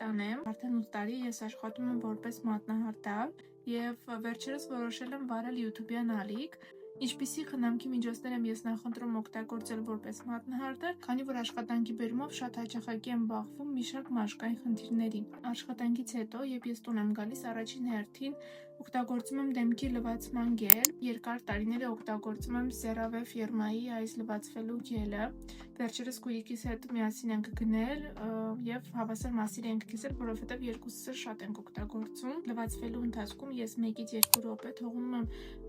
տանեմ, արդեն 8 տարի ես աշխատում եմ որպես մատնահարդար եւ վերջերս որոշել եմ վարել YouTube-յան ալիք, ինչպիսի խնամքի միջոցներ եմ ես նախընտրում օգտագործել որպես մատնահարդար, քանի որ աշխատանքի բերումով շատ հաճախակի եմ բախվում մի շարք մաշկային խնդիրների։ Աշխատանքից հետո, երբ ես տուն եմ գալիս, առաջին հերթին օգտագործում եմ դեմքի լվացման գել, երկար տարիներ է օգտագործում եմ CeraVe ֆիրմայի այս լվացվելու գելը։ Վերջերս քույրիկիս հետ միասին ենք գնել եւ հավասար մասիր ենք կիսել, որովհետեւ երկուսս շատ ենք օգտագործում։ Լվացվելու ընթացքում ես 1-ից 2 րոպե թողնում եմ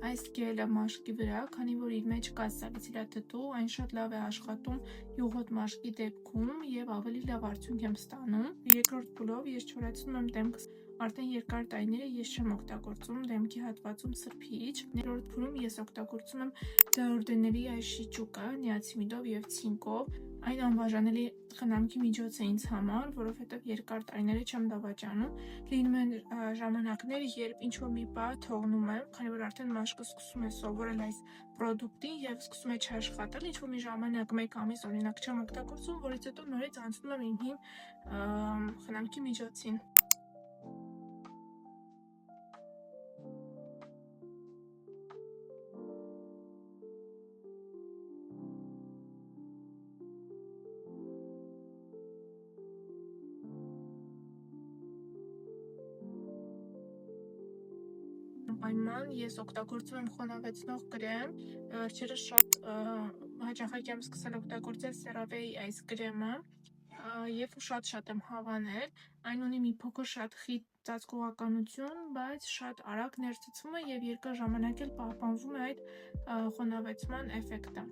այս գելը մաշկի վրա, քանի որ իր մեջ կա սալիցիլատետու, այն շատ լավ է աշխատում յուղոտ մաշկի դեպքում եւ ավելի լավ արդյունք եմ ստանում։ Երկրորդ փուլով ես չորացնում եմ դեմքս։ Արդեն երկար տարիներ է ես չեմ օգտագործում դեմքի հատվածում սրբիչ։ Երրորդ փուլում ես օգտագործում եմ Deordeneri այս շիճուկը նիացիմիդով եւ ցինկով։ Այն անբաժանելի խնամքի միջոց է ինձ համար, որովհետեւ երկար տարիներ չեմ դավաճանում։ Լինում են ժամանակներ, երբ ինչ-որ մի բան թողնում եմ, քանի որ արդեն մաշկը սկսում է սովորել այս պրոդուկտին եւ սկսում է չաշխատել, ինչ-որ մի ժամանակ 1 ամիս օրինակ չեմ օգտագործում, որից հետո նորից անցնում եմ իմ խնամքի միջոցին։ Պայման ես օգտագործում եմ խոնավեցնող կրեմ, վերջերս շատ հաճախակի եմ սկսել օգտագործել CeraVe-ի այս կրեմը եւ շատ եմ հավանել, այն ունի մի փոքր շատ խիտ ծածկողականություն, բայց շատ արագ ներծծվում է եւ երկար ժամանակ էլ պահպանվում է այդ խոնավեցման էֆեկտը։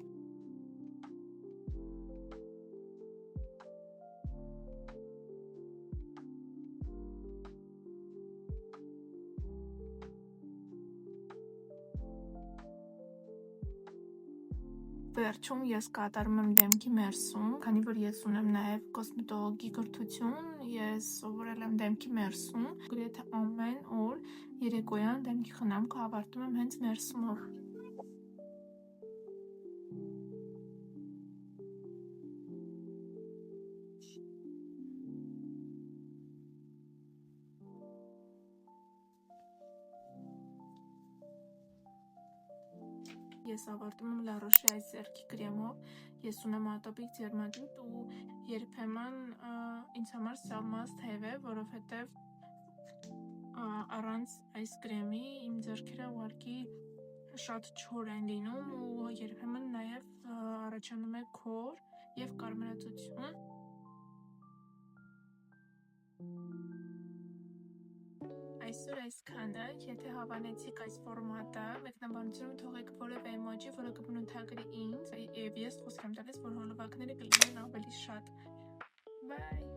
Վերջում ես կատարում եմ դեմքի մերսում, քանի որ ես ունեմ նաև կոսմետոլոգի կրթություն, ես սովորել եմ դեմքի մերսում, գրեթե ամեն օր երեկոյան դեմքի խնամքը ավարտում եմ հենց մերսումով։ Ես ավարտում եմ La Roche այս ձեռքի կրեմով, ես ունեմ ատոպիկ ձեռնատուտ ու երբեմն ինձ համար սա must have է, որովհետև առանց այս կրեմի իմ ձեռքերը ուղղակի շատ չոր են լինում ու երբեմն նաև առաջանում է քոր եւ կարմրածություն։ Այսօր այսքանը, եթե հավանեցիք այս ֆորմատը, մեկնաբանությունում թողեք որևէ էմոջի, որը կբնութագրի ինձ, եւ ես խոսք եմ տալիս, որ հոլովակները կլինեն ավելի շատ։ Bye!